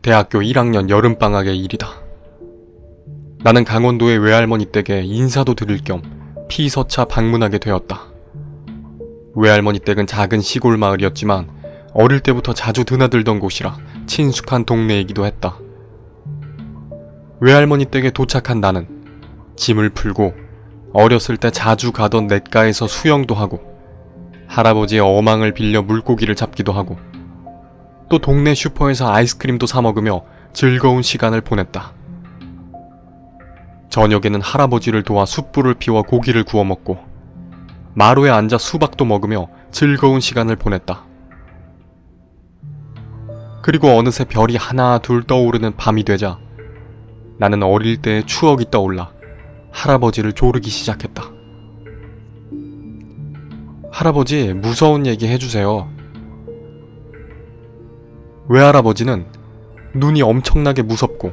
대학교 1학년 여름방학의 일이다. 나는 강원도의 외할머니 댁에 인사도 드릴 겸 피서차 방문하게 되었다. 외할머니 댁은 작은 시골 마을이었지만 어릴 때부터 자주 드나들던 곳이라 친숙한 동네이기도 했다. 외할머니 댁에 도착한 나는 짐을 풀고 어렸을 때 자주 가던 냇가에서 수영도 하고 할아버지의 어망을 빌려 물고기를 잡기도 하고 또 동네 슈퍼에서 아이스크림도 사 먹으며 즐거운 시간을 보냈다. 저녁에는 할아버지를 도와 숯불을 피워 고기를 구워 먹고 마루에 앉아 수박도 먹으며 즐거운 시간을 보냈다. 그리고 어느새 별이 하나 둘 떠오르는 밤이 되자 나는 어릴 때의 추억이 떠올라 할아버지를 조르기 시작했다. 할아버지, 무서운 얘기 해주세요. 외할아버지는 눈이 엄청나게 무섭고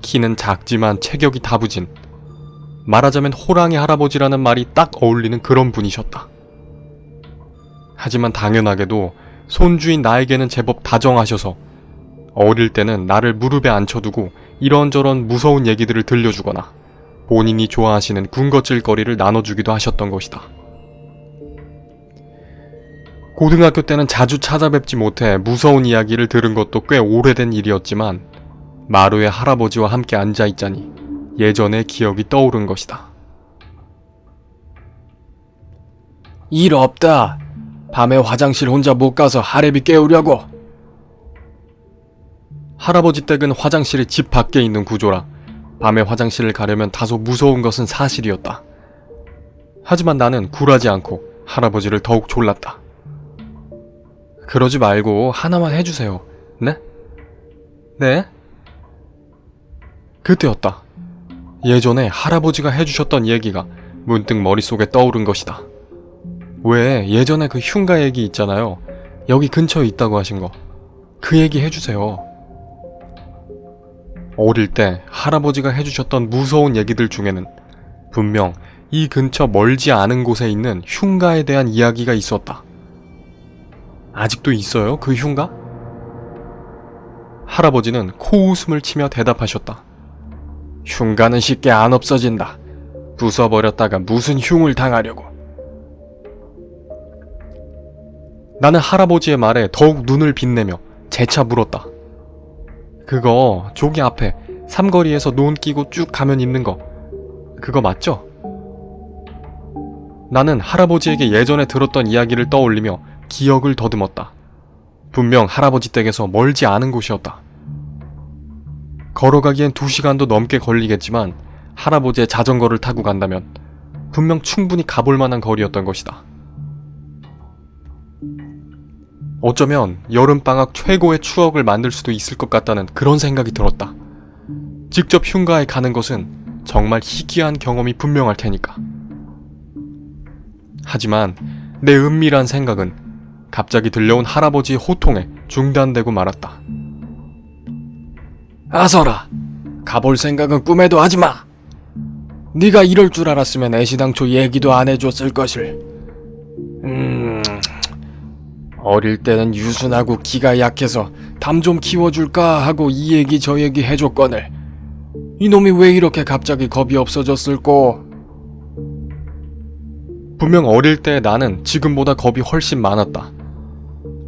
키는 작지만 체격이 다부진, 말하자면 호랑이 할아버지라는 말이 딱 어울리는 그런 분이셨다. 하지만 당연하게도 손주인 나에게는 제법 다정하셔서 어릴 때는 나를 무릎에 앉혀두고 이런저런 무서운 얘기들을 들려주거나 본인이 좋아하시는 군것질거리를 나눠주기도 하셨던 것이다. 고등학교 때는 자주 찾아뵙지 못해 무서운 이야기를 들은 것도 꽤 오래된 일이었지만 마루에 할아버지와 함께 앉아있자니 예전의 기억이 떠오른 것이다. 일 없다. 밤에 화장실 혼자 못 가서 하래비 깨우려고. 할아버지 댁은 화장실이 집 밖에 있는 구조라 밤에 화장실을 가려면 다소 무서운 것은 사실이었다. 하지만 나는 굴하지 않고 할아버지를 더욱 졸랐다. 그러지 말고 하나만 해주세요. 네? 네? 그때였다. 예전에 할아버지가 해주셨던 얘기가 문득 머릿속에 떠오른 것이다. 왜 예전에 그 흉가 얘기 있잖아요. 여기 근처에 있다고 하신 거. 그 얘기 해주세요. 어릴 때 할아버지가 해주셨던 무서운 얘기들 중에는 분명 이 근처 멀지 않은 곳에 있는 흉가에 대한 이야기가 있었다. 아직도 있어요? 그 흉가? 할아버지는 코웃음을 치며 대답하셨다. 흉가는 쉽게 안 없어진다. 부숴버렸다가 무슨 흉을 당하려고. 나는 할아버지의 말에 더욱 눈을 빛내며 재차 물었다. 그거 저기 앞에 삼거리에서 논 끼고 쭉 가면 있는 거 그거 맞죠? 나는 할아버지에게 예전에 들었던 이야기를 떠올리며 기억을 더듬었다. 분명 할아버지 댁에서 멀지 않은 곳이었다. 걸어가기엔 2시간도 넘게 걸리겠지만 할아버지의 자전거를 타고 간다면 분명 충분히 가볼 만한 거리였던 것이다. 어쩌면 여름방학 최고의 추억을 만들 수도 있을 것 같다는 그런 생각이 들었다. 직접 흉가에 가는 것은 정말 희귀한 경험이 분명할 테니까. 하지만 내 은밀한 생각은 갑자기 들려온 할아버지의 호통에 중단되고 말았다. 아서라, 가볼 생각은 꿈에도 하지마. 네가 이럴 줄 알았으면 애시당초 얘기도 안 해줬을 것을. 어릴 때는 유순하고 기가 약해서 담 좀 키워줄까 하고 이 얘기 저 얘기 해줬거늘 이놈이 왜 이렇게 갑자기 겁이 없어졌을꼬. 분명 어릴 때 나는 지금보다 겁이 훨씬 많았다.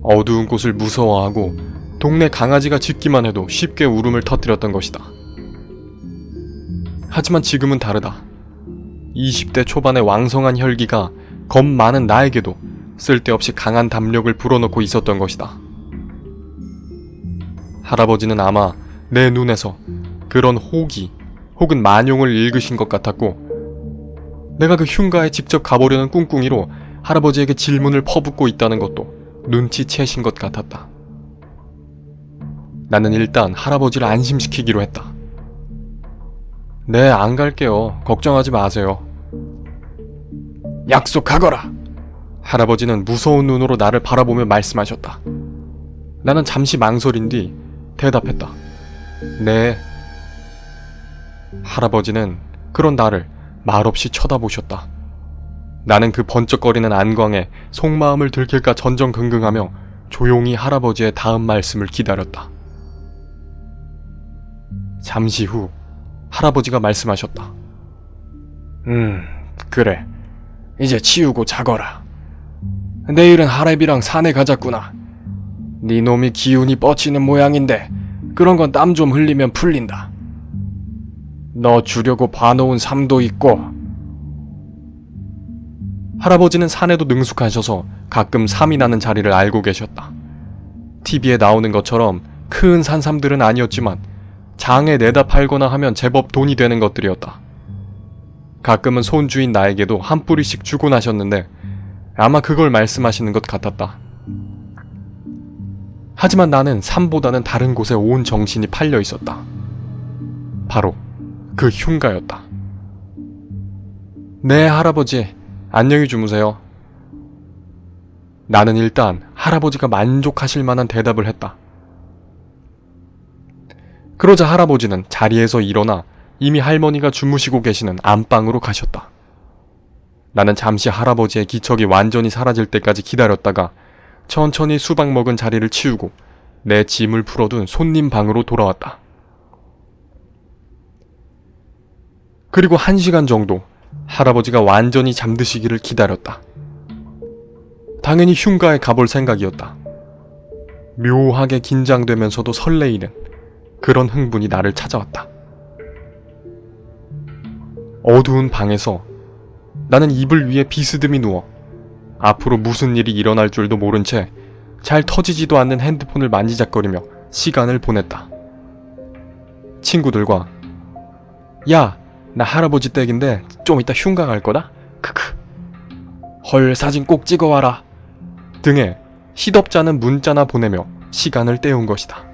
어두운 곳을 무서워하고 동네 강아지가 짖기만 해도 쉽게 울음을 터뜨렸던 것이다. 하지만 지금은 다르다. 20대 초반의 왕성한 혈기가 겁 많은 나에게도 쓸데없이 강한 담력을 불어넣고 있었던 것이다. 할아버지는 아마 내 눈에서 그런 호기 혹은 만용을 읽으신 것 같았고 내가 그 흉가에 직접 가보려는 꿍꿍이로 할아버지에게 질문을 퍼붓고 있다는 것도 눈치채신 것 같았다. 나는 일단 할아버지를 안심시키기로 했다. 네, 안 갈게요. 걱정하지 마세요. 약속하거라. 할아버지는 무서운 눈으로 나를 바라보며 말씀하셨다. 나는 잠시 망설인 뒤 대답했다. 네. 할아버지는 그런 나를 말없이 쳐다보셨다. 나는 그 번쩍거리는 안광에 속마음을 들킬까 전전긍긍하며 조용히 할아버지의 다음 말씀을 기다렸다. 잠시 후 할아버지가 말씀하셨다. 그래. 이제 치우고 자거라. 내일은 하랩이랑 산에 가자꾸나. 네 놈이 기운이 뻗치는 모양인데 그런 건 땀 좀 흘리면 풀린다. 너 주려고 봐놓은 삶도 있고. 할아버지는 산에도 능숙하셔서 가끔 삼이 나는 자리를 알고 계셨다. TV에 나오는 것처럼 큰 산삼들은 아니었지만 장에 내다 팔거나 하면 제법 돈이 되는 것들이었다. 가끔은 손주인 나에게도 한 뿌리씩 주고 나셨는데 아마 그걸 말씀하시는 것 같았다. 하지만 나는 삶보다는 다른 곳에 온 정신이 팔려 있었다. 바로 그 흉가였다. 네, 할아버지. 안녕히 주무세요. 나는 일단 할아버지가 만족하실 만한 대답을 했다. 그러자 할아버지는 자리에서 일어나 이미 할머니가 주무시고 계시는 안방으로 가셨다. 나는 잠시 할아버지의 기척이 완전히 사라질 때까지 기다렸다가 천천히 수박 먹은 자리를 치우고 내 짐을 풀어둔 손님 방으로 돌아왔다. 그리고 1시간 정도 할아버지가 완전히 잠드시기를 기다렸다. 당연히 흉가에 가볼 생각이었다. 묘하게 긴장되면서도 설레이는 그런 흥분이 나를 찾아왔다. 어두운 방에서 나는 이불 위에 비스듬히 누워 앞으로 무슨 일이 일어날 줄도 모른 채 잘 터지지도 않는 핸드폰을 만지작거리며 시간을 보냈다. 친구들과 야, 나 할아버지 댁인데 좀 이따 흉가 갈 거다? 크크. 헐, 사진 꼭 찍어와라. 등의 시덥잖은 문자나 보내며 시간을 때운 것이다.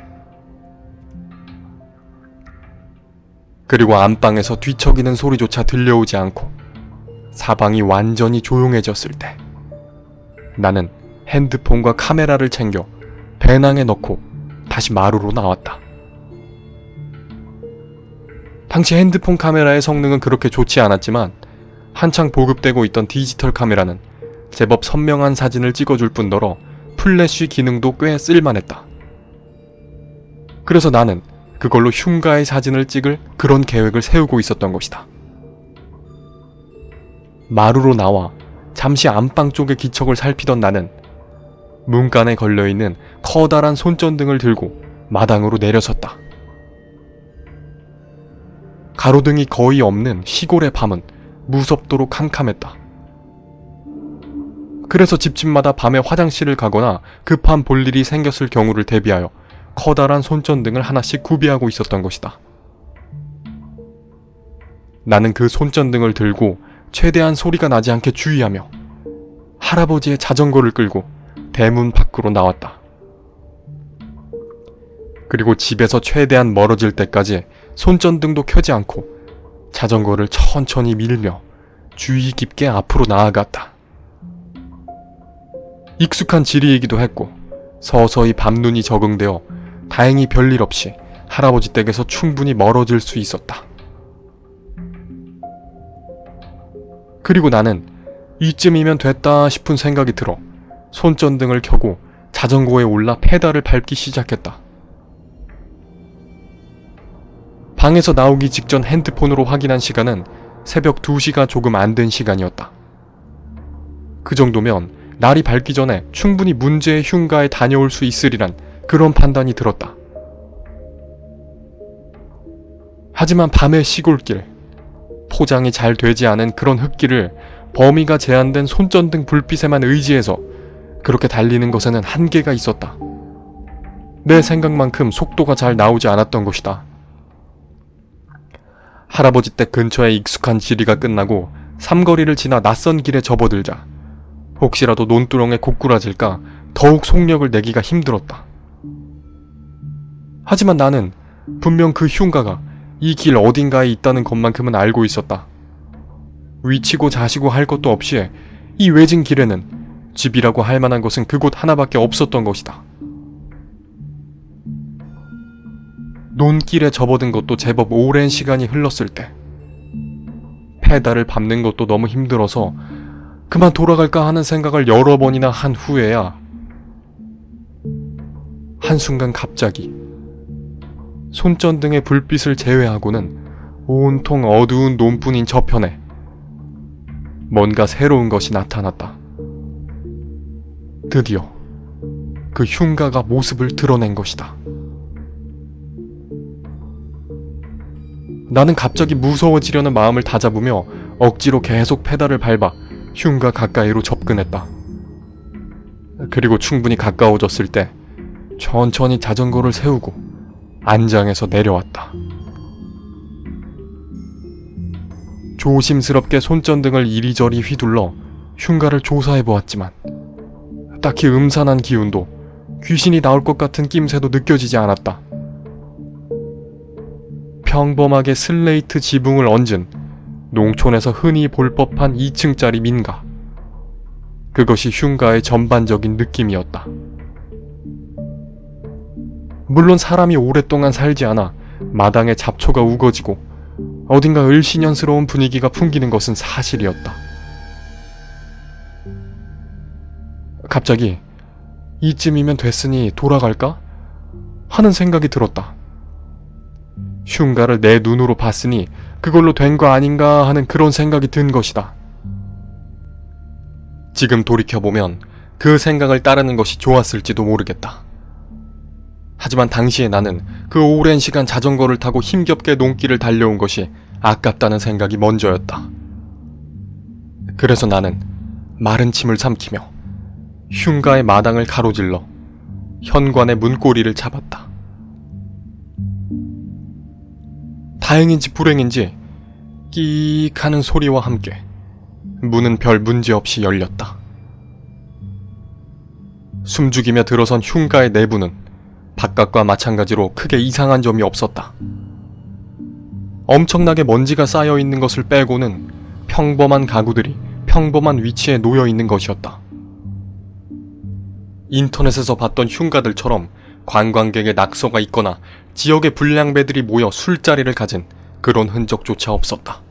그리고 안방에서 뒤척이는 소리조차 들려오지 않고 사방이 완전히 조용해졌을 때 나는 핸드폰과 카메라를 챙겨 배낭에 넣고 다시 마루로 나왔다. 당시 핸드폰 카메라의 성능은 그렇게 좋지 않았지만 한창 보급되고 있던 디지털 카메라는 제법 선명한 사진을 찍어줄 뿐더러 플래시 기능도 꽤 쓸만했다. 그래서 나는 그걸로 흉가의 사진을 찍을 그런 계획을 세우고 있었던 것이다. 마루로 나와 잠시 안방 쪽의 기척을 살피던 나는 문간에 걸려있는 커다란 손전등을 들고 마당으로 내려섰다. 가로등이 거의 없는 시골의 밤은 무섭도록 캄캄했다. 그래서 집집마다 밤에 화장실을 가거나 급한 볼일이 생겼을 경우를 대비하여 커다란 손전등을 하나씩 구비하고 있었던 것이다. 나는 그 손전등을 들고 최대한 소리가 나지 않게 주의하며 할아버지의 자전거를 끌고 대문 밖으로 나왔다. 그리고 집에서 최대한 멀어질 때까지 손전등도 켜지 않고 자전거를 천천히 밀며 주의 깊게 앞으로 나아갔다. 익숙한 지리이기도 했고 서서히 밤눈이 적응되어 다행히 별일 없이 할아버지 댁에서 충분히 멀어질 수 있었다. 그리고 나는 이쯤이면 됐다 싶은 생각이 들어 손전등을 켜고 자전거에 올라 페달을 밟기 시작했다. 방에서 나오기 직전 핸드폰으로 확인한 시간은 새벽 2시가 조금 안 된 시간이었다. 그 정도면 날이 밝기 전에 충분히 문제의 흉가에 다녀올 수 있으리란 그런 판단이 들었다. 하지만 밤의 시골길, 포장이 잘 되지 않은 그런 흙길을 범위가 제한된 손전등 불빛에만 의지해서 그렇게 달리는 것에는 한계가 있었다. 내 생각만큼 속도가 잘 나오지 않았던 것이다. 할아버지 댁 근처의 익숙한 지리가 끝나고 삼거리를 지나 낯선 길에 접어들자 혹시라도 논두렁에 고꾸라질까 더욱 속력을 내기가 힘들었다. 하지만 나는 분명 그 흉가가 이 길 어딘가에 있다는 것만큼은 알고 있었다. 위치고 자시고 할 것도 없이 이 외진 길에는 집이라고 할 만한 것은 그곳 하나밖에 없었던 것이다. 논길에 접어든 것도 제법 오랜 시간이 흘렀을 때 페달을 밟는 것도 너무 힘들어서 그만 돌아갈까 하는 생각을 여러 번이나 한 후에야 한순간 갑자기 손전등의 불빛을 제외하고는 온통 어두운 논뿐인 저편에 뭔가 새로운 것이 나타났다. 드디어 그 흉가가 모습을 드러낸 것이다. 나는 갑자기 무서워지려는 마음을 다잡으며 억지로 계속 페달을 밟아 흉가 가까이로 접근했다. 그리고 충분히 가까워졌을 때 천천히 자전거를 세우고 안장에서 내려왔다. 조심스럽게 손전등을 이리저리 휘둘러 흉가를 조사해보았지만 딱히 음산한 기운도 귀신이 나올 것 같은 낌새도 느껴지지 않았다. 평범하게 슬레이트 지붕을 얹은 농촌에서 흔히 볼 법한 2층짜리 민가. 그것이 흉가의 전반적인 느낌이었다. 물론 사람이 오랫동안 살지 않아 마당에 잡초가 우거지고 어딘가 을씨년스러운 분위기가 풍기는 것은 사실이었다. 갑자기 이쯤이면 됐으니 돌아갈까? 하는 생각이 들었다. 흉가를 내 눈으로 봤으니 그걸로 된 거 아닌가 하는 그런 생각이 든 것이다. 지금 돌이켜보면 그 생각을 따르는 것이 좋았을지도 모르겠다. 하지만 당시에 나는 그 오랜 시간 자전거를 타고 힘겹게 논길을 달려온 것이 아깝다는 생각이 먼저였다. 그래서 나는 마른 침을 삼키며 흉가의 마당을 가로질러 현관의 문고리를 잡았다. 다행인지 불행인지 끼익 하는 소리와 함께 문은 별 문제 없이 열렸다. 숨죽이며 들어선 흉가의 내부는 바깥과 마찬가지로 크게 이상한 점이 없었다. 엄청나게 먼지가 쌓여 있는 것을 빼고는 평범한 가구들이 평범한 위치에 놓여 있는 것이었다. 인터넷에서 봤던 흉가들처럼 관광객의 낙서가 있거나 지역의 불량배들이 모여 술자리를 가진 그런 흔적조차 없었다.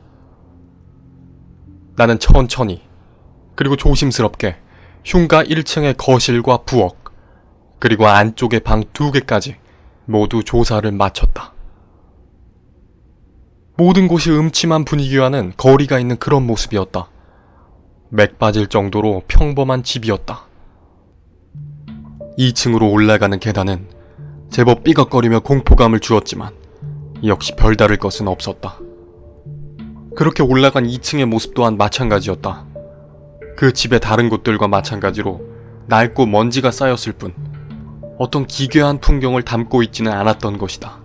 나는 천천히 그리고 조심스럽게 흉가 1층의 거실과 부엌 그리고 안쪽의 방 2개까지 모두 조사를 마쳤다. 모든 곳이 음침한 분위기와는 거리가 있는 그런 모습이었다. 맥 빠질 정도로 평범한 집이었다. 2층으로 올라가는 계단은 제법 삐걱거리며 공포감을 주었지만 역시 별다를 것은 없었다. 그렇게 올라간 2층의 모습 또한 마찬가지였다. 그 집의 다른 곳들과 마찬가지로 낡고 먼지가 쌓였을 뿐 어떤 기괴한 풍경을 담고 있지는 않았던 것이다.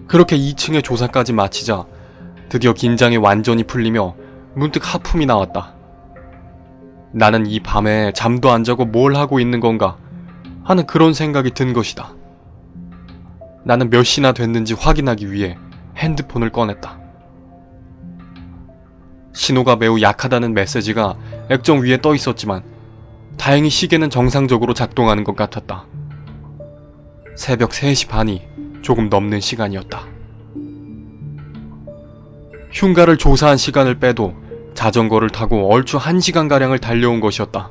그렇게 2층의 조사까지 마치자 드디어 긴장이 완전히 풀리며 문득 하품이 나왔다. 나는 이 밤에 잠도 안 자고 뭘 하고 있는 건가 하는 그런 생각이 든 것이다. 나는 몇 시나 됐는지 확인하기 위해 핸드폰을 꺼냈다. 신호가 매우 약하다는 메시지가 액정 위에 떠 있었지만 다행히 시계는 정상적으로 작동하는 것 같았다. 새벽 3시 반이 조금 넘는 시간이었다. 흉가를 조사한 시간을 빼도 자전거를 타고 얼추 1시간가량을 달려온 것이었다.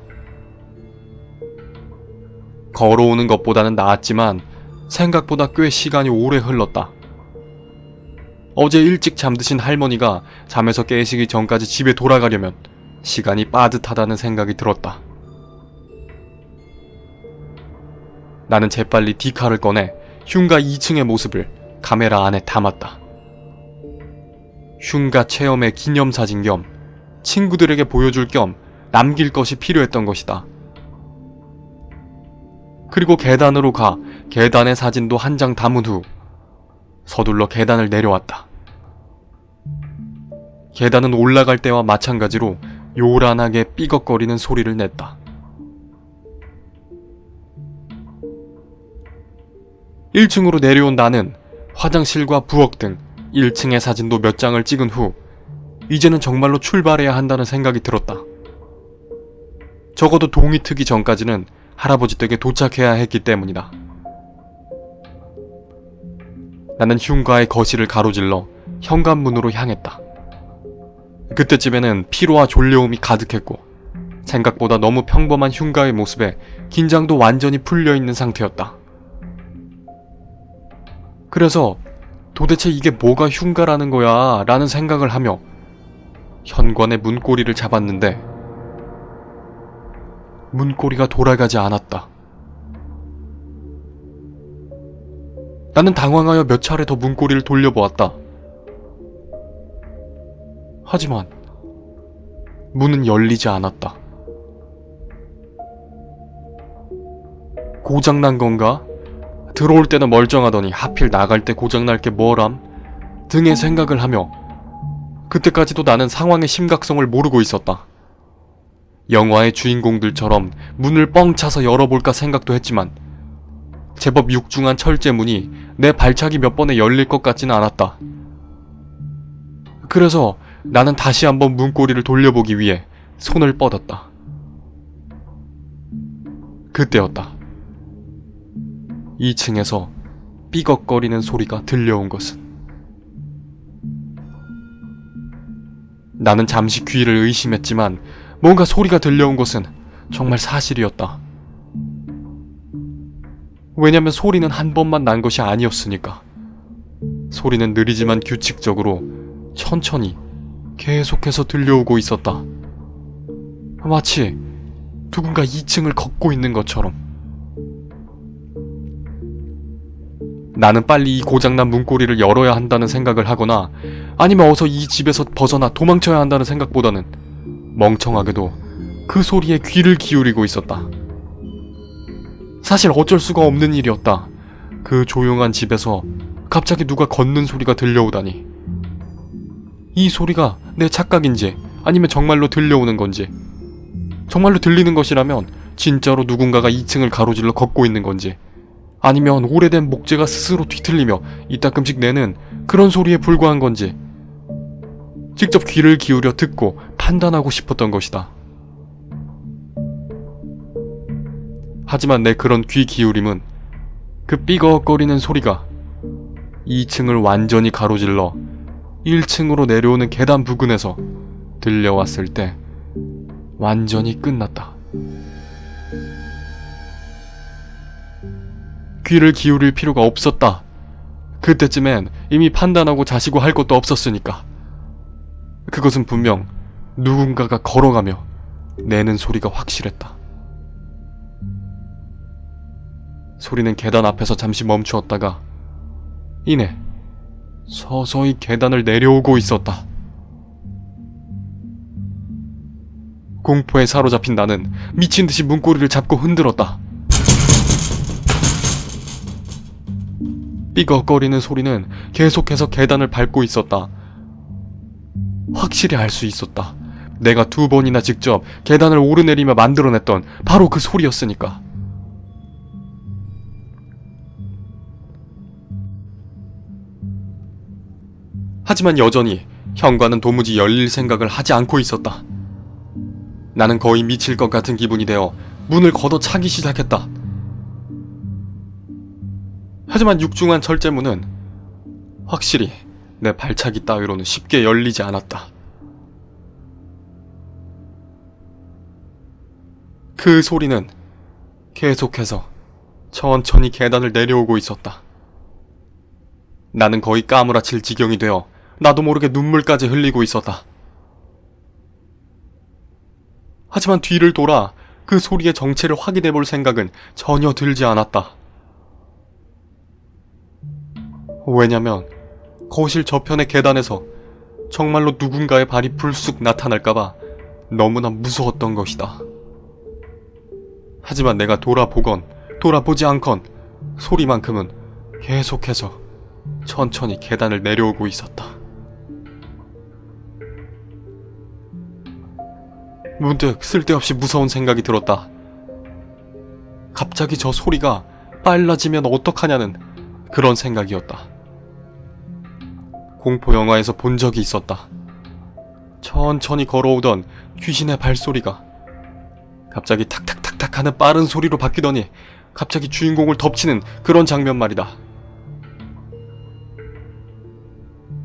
걸어오는 것보다는 나았지만 생각보다 꽤 시간이 오래 흘렀다. 어제 일찍 잠드신 할머니가 잠에서 깨시기 전까지 집에 돌아가려면 시간이 빠듯하다는 생각이 들었다. 나는 재빨리 디카를 꺼내 흉가 2층의 모습을 카메라 안에 담았다. 흉가 체험의 기념사진 겸 친구들에게 보여줄 겸 남길 것이 필요했던 것이다. 그리고 계단으로 가 계단의 사진도 한 장 담은 후 서둘러 계단을 내려왔다. 계단은 올라갈 때와 마찬가지로 요란하게 삐걱거리는 소리를 냈다. 1층으로 내려온 나는 화장실과 부엌 등 1층의 사진도 몇 장을 찍은 후 이제는 정말로 출발해야 한다는 생각이 들었다. 적어도 동이 트기 전까지는 할아버지 댁에 도착해야 했기 때문이다. 나는 흉가의 거실을 가로질러 현관문으로 향했다. 그때쯤에는 피로와 졸려움이 가득했고 생각보다 너무 평범한 흉가의 모습에 긴장도 완전히 풀려있는 상태였다. 그래서 도대체 이게 뭐가 흉가라는 거야 라는 생각을 하며 현관의 문고리를 잡았는데 문고리가 돌아가지 않았다. 나는 당황하여 몇 차례 더 문고리를 돌려보았다. 하지만 문은 열리지 않았다. 고장난 건가? 들어올 때는 멀쩡하더니 하필 나갈 때 고장날 게 뭐람? 등의 생각을 하며 그때까지도 나는 상황의 심각성을 모르고 있었다. 영화의 주인공들처럼 문을 뻥 차서 열어볼까 생각도 했지만 제법 육중한 철제문이 내 발차기 몇 번에 열릴 것 같지는 않았다. 그래서 나는 다시 한번 문고리를 돌려보기 위해 손을 뻗었다. 그때였다. 2층에서 삐걱거리는 소리가 들려온 것은. 나는 잠시 귀를 의심했지만 뭔가 소리가 들려온 것은 정말 사실이었다. 왜냐면 소리는 한 번만 난 것이 아니었으니까. 소리는 느리지만 규칙적으로 천천히 계속해서 들려오고 있었다. 마치 누군가 2층을 걷고 있는 것처럼. 나는 빨리 이 고장난 문고리를 열어야 한다는 생각을 하거나 아니면 어서 이 집에서 벗어나 도망쳐야 한다는 생각보다는 멍청하게도 그 소리에 귀를 기울이고 있었다. 사실 어쩔 수가 없는 일이었다. 그 조용한 집에서 갑자기 누가 걷는 소리가 들려오다니. 이 소리가 내 착각인지 아니면 정말로 들려오는 건지, 정말로 들리는 것이라면 진짜로 누군가가 2층을 가로질러 걷고 있는 건지, 아니면 오래된 목재가 스스로 뒤틀리며 이따끔씩 내는 그런 소리에 불과한 건지 직접 귀를 기울여 듣고 판단하고 싶었던 것이다. 하지만 내 그런 귀 기울임은 그 삐걱거리는 소리가 2층을 완전히 가로질러 1층으로 내려오는 계단 부근에서 들려왔을 때 완전히 끝났다. 귀를 기울일 필요가 없었다. 그때쯤엔 이미 판단하고 자시고 할 것도 없었으니까. 그것은 분명 누군가가 걸어가며 내는 소리가 확실했다. 소리는 계단 앞에서 잠시 멈추었다가 이내 서서히 계단을 내려오고 있었다. 공포에 사로잡힌 나는 미친 듯이 문고리를 잡고 흔들었다. 삐걱거리는 소리는 계속해서 계단을 밟고 있었다. 확실히 알 수 있었다. 내가 2번이나 직접 계단을 오르내리며 만들어냈던 바로 그 소리였으니까. 하지만 여전히 현관은 도무지 열릴 생각을 하지 않고 있었다. 나는 거의 미칠 것 같은 기분이 되어 문을 걷어차기 시작했다. 하지만 육중한 철제문은 확실히 내 발차기 따위로는 쉽게 열리지 않았다. 그 소리는 계속해서 천천히 계단을 내려오고 있었다. 나는 거의 까무라칠 지경이 되어 나도 모르게 눈물까지 흘리고 있었다. 하지만 뒤를 돌아 그 소리의 정체를 확인해 볼 생각은 전혀 들지 않았다. 왜냐면 거실 저편의 계단에서 정말로 누군가의 발이 불쑥 나타날까봐 너무나 무서웠던 것이다. 하지만 내가 돌아보건 돌아보지 않건 소리만큼은 계속해서 천천히 계단을 내려오고 있었다. 문득 쓸데없이 무서운 생각이 들었다. 갑자기 저 소리가 빨라지면 어떡하냐는 그런 생각이었다. 공포 영화에서 본 적이 있었다. 천천히 걸어오던 귀신의 발소리가 갑자기 탁탁탁탁 하는 빠른 소리로 바뀌더니 갑자기 주인공을 덮치는 그런 장면 말이다.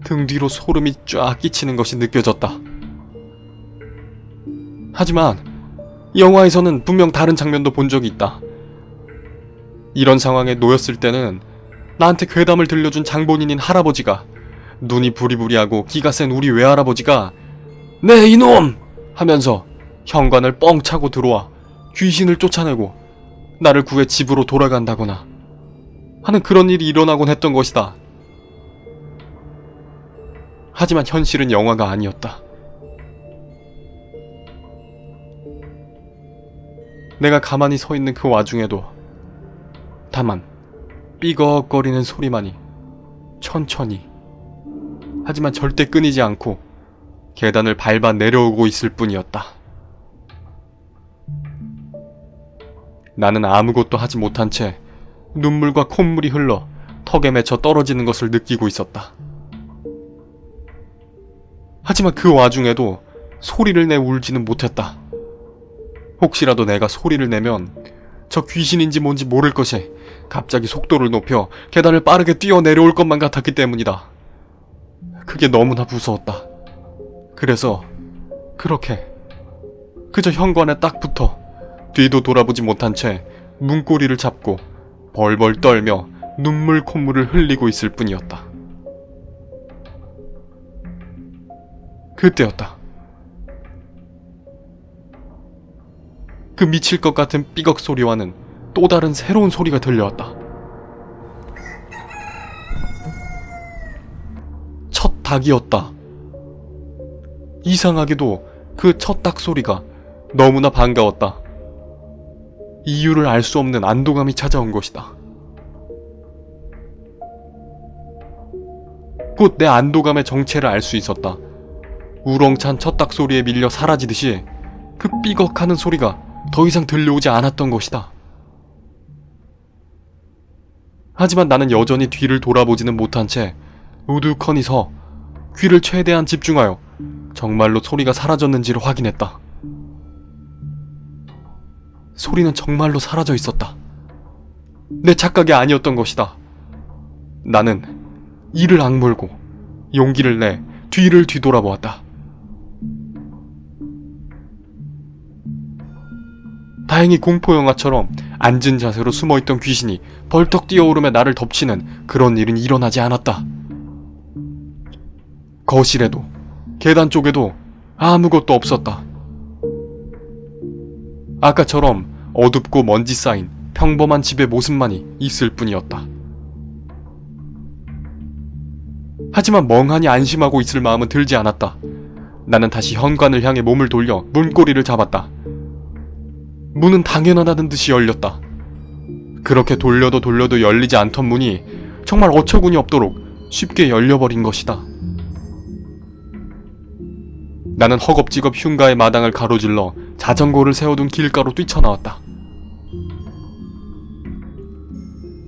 등 뒤로 소름이 쫙 끼치는 것이 느껴졌다. 하지만 영화에서는 분명 다른 장면도 본 적이 있다. 이런 상황에 놓였을 때는 나한테 괴담을 들려준 장본인인 할아버지가, 눈이 부리부리하고 기가 센 우리 외할아버지가 네 이놈! 하면서 현관을 뻥 차고 들어와 귀신을 쫓아내고 나를 구해 집으로 돌아간다거나 하는 그런 일이 일어나곤 했던 것이다. 하지만 현실은 영화가 아니었다. 내가 가만히 서 있는 그 와중에도 다만 삐걱거리는 소리만이 천천히, 하지만 절대 끊이지 않고 계단을 밟아 내려오고 있을 뿐이었다. 나는 아무것도 하지 못한 채 눈물과 콧물이 흘러 턱에 맺혀 떨어지는 것을 느끼고 있었다. 하지만 그 와중에도 소리를 내 울지는 못했다. 혹시라도 내가 소리를 내면 저 귀신인지 뭔지 모를 것이 갑자기 속도를 높여 계단을 빠르게 뛰어 내려올 것만 같았기 때문이다. 그게 너무나 무서웠다. 그래서 그렇게 그저 현관에 딱 붙어 뒤도 돌아보지 못한 채 문고리를 잡고 벌벌 떨며 눈물 콧물을 흘리고 있을 뿐이었다. 그때였다. 그 미칠 것 같은 삐걱 소리와는 또 다른 새로운 소리가 들려왔다. 첫 닭이었다. 이상하게도 그 첫 닭 소리가 너무나 반가웠다. 이유를 알 수 없는 안도감이 찾아온 것이다. 곧 내 안도감의 정체를 알 수 있었다. 우렁찬 첫 닭 소리에 밀려 사라지듯이 그 삐걱하는 소리가 더 이상 들려오지 않았던 것이다. 하지만 나는 여전히 뒤를 돌아보지는 못한 채 우두커니 서 귀를 최대한 집중하여 정말로 소리가 사라졌는지를 확인했다. 소리는 정말로 사라져 있었다. 내 착각이 아니었던 것이다. 나는 이를 악물고 용기를 내 뒤를 뒤돌아보았다. 다행히 공포영화처럼 앉은 자세로 숨어있던 귀신이 벌떡 뛰어오르며 나를 덮치는 그런 일은 일어나지 않았다. 거실에도 계단 쪽에도 아무것도 없었다. 아까처럼 어둡고 먼지 쌓인 평범한 집의 모습만이 있을 뿐이었다. 하지만 멍하니 안심하고 있을 마음은 들지 않았다. 나는 다시 현관을 향해 몸을 돌려 문고리를 잡았다. 문은 당연하다는 듯이 열렸다. 그렇게 돌려도 열리지 않던 문이 정말 어처구니 없도록 쉽게 열려버린 것이다. 나는 허겁지겁 흉가의 마당을 가로질러 자전거를 세워둔 길가로 뛰쳐나왔다.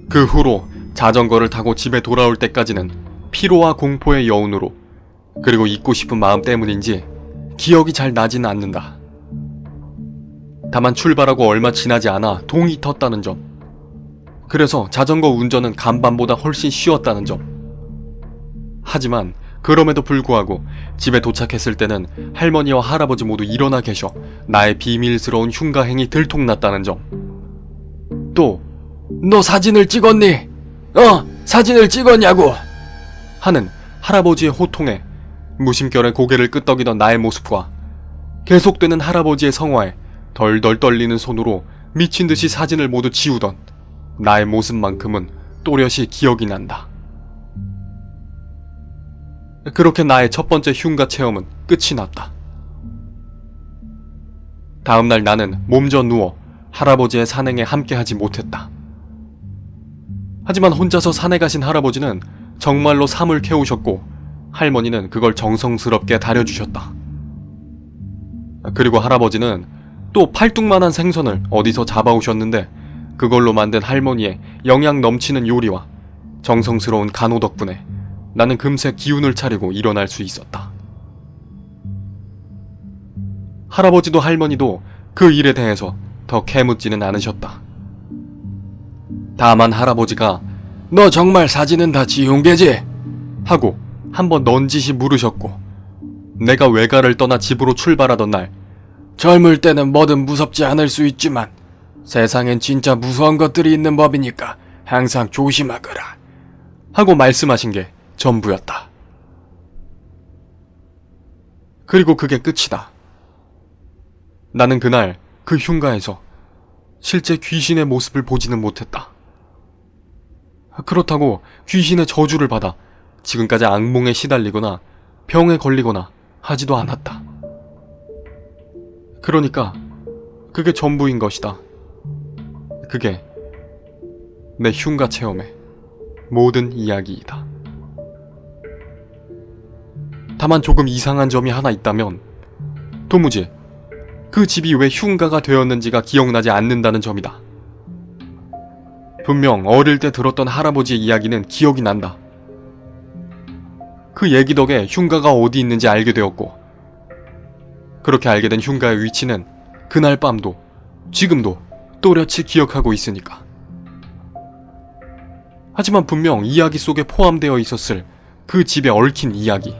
그 후로 자전거를 타고 집에 돌아올 때까지는 피로와 공포의 여운으로, 그리고 잊고 싶은 마음 때문인지 기억이 잘 나지는 않는다. 다만 출발하고 얼마 지나지 않아 동이 텄다는 점, 그래서 자전거 운전은 간밤보다 훨씬 쉬웠다는 점. 하지만 그럼에도 불구하고 집에 도착했을 때는 할머니와 할아버지 모두 일어나 계셔 나의 비밀스러운 흉가행이 들통났다는 점. 또 너 사진을 찍었니? 사진을 찍었냐고! 하는 할아버지의 호통에 무심결에 고개를 끄덕이던 나의 모습과 계속되는 할아버지의 성화에 덜덜 떨리는 손으로 미친듯이 사진을 모두 지우던 나의 모습만큼은 또렷이 기억이 난다. 그렇게 나의 첫 번째 흉가 체험은 끝이 났다. 다음날 나는 몸져 누워 할아버지의 산행에 함께하지 못했다. 하지만 혼자서 산에 가신 할아버지는 정말로 삶을 캐우셨고 할머니는 그걸 정성스럽게 다려주셨다. 그리고 할아버지는 또 팔뚝만한 생선을 어디서 잡아오셨는데 그걸로 만든 할머니의 영양 넘치는 요리와 정성스러운 간호 덕분에 나는 금세 기운을 차리고 일어날 수 있었다. 할아버지도 할머니도 그 일에 대해서 더 캐묻지는 않으셨다. 다만 할아버지가 너 정말 사진은 다 지운 게지? 하고 한번 넌지시 물으셨고, 내가 외가를 떠나 집으로 출발하던 날, 젊을 때는 뭐든 무섭지 않을 수 있지만 세상엔 진짜 무서운 것들이 있는 법이니까 항상 조심하거라 하고 말씀하신 게 전부였다. 그리고 그게 끝이다. 나는 그날 그 흉가에서 실제 귀신의 모습을 보지는 못했다. 그렇다고 귀신의 저주를 받아 지금까지 악몽에 시달리거나 병에 걸리거나 하지도 않았다. 그러니까 그게 전부인 것이다. 그게 내 흉가 체험의 모든 이야기이다. 다만 조금 이상한 점이 하나 있다면 도무지 그 집이 왜 흉가가 되었는지가 기억나지 않는다는 점이다. 분명 어릴 때 들었던 할아버지의 이야기는 기억이 난다. 그 얘기 덕에 흉가가 어디 있는지 알게 되었고, 그렇게 알게 된 흉가의 위치는 그날 밤도 지금도 또렷이 기억하고 있으니까. 하지만 분명 이야기 속에 포함되어 있었을 그 집에 얽힌 이야기,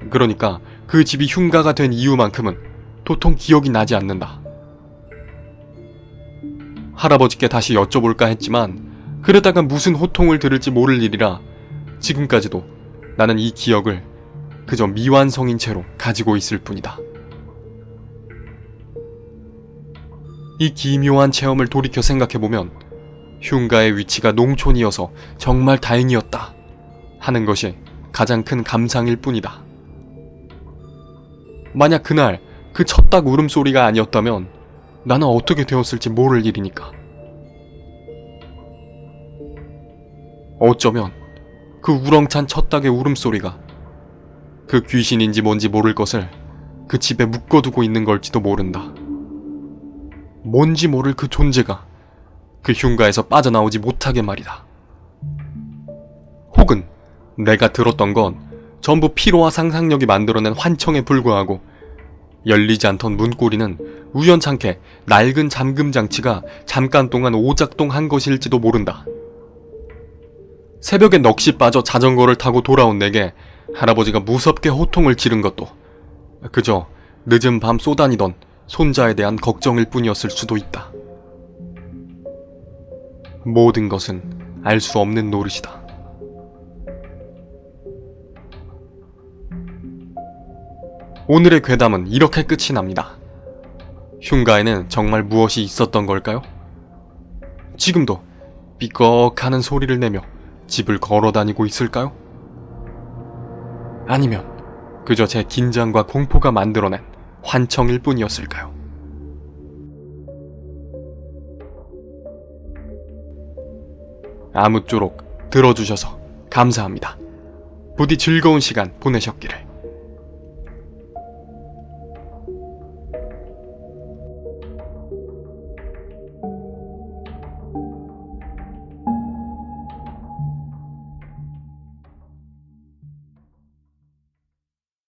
그러니까 그 집이 흉가가 된 이유만큼은 도통 기억이 나지 않는다. 할아버지께 다시 여쭤볼까 했지만 그러다가 무슨 호통을 들을지 모를 일이라 지금까지도 나는 이 기억을 그저 미완성인 채로 가지고 있을 뿐이다. 이 기묘한 체험을 돌이켜 생각해보면 흉가의 위치가 농촌이어서 정말 다행이었다 하는 것이 가장 큰 감상일 뿐이다. 만약 그날 그 첫 닭 울음소리가 아니었다면 나는 어떻게 되었을지 모를 일이니까. 어쩌면 그 우렁찬 첫 닭의 울음소리가 그 귀신인지 뭔지 모를 것을 그 집에 묶어두고 있는 걸지도 모른다. 뭔지 모를 그 존재가 그 흉가에서 빠져나오지 못하게 말이다. 혹은 내가 들었던 건 전부 피로와 상상력이 만들어낸 환청에 불과하고 열리지 않던 문고리는 우연찮게 낡은 잠금 장치가 잠깐 동안 오작동한 것일지도 모른다. 새벽에 넋이 빠져 자전거를 타고 돌아온 내게 할아버지가 무섭게 호통을 지른 것도 그저 늦은 밤 쏘다니던 손자에 대한 걱정일 뿐이었을 수도 있다. 모든 것은 알 수 없는 노릇이다. 오늘의 괴담은 이렇게 끝이 납니다. 흉가에는 정말 무엇이 있었던 걸까요? 지금도 삐걱하는 소리를 내며 집을 걸어다니고 있을까요? 아니면 그저 제 긴장과 공포가 만들어낸 환청일 뿐이었을까요? 아무쪼록 들어주셔서 감사합니다. 부디 즐거운 시간 보내셨기를.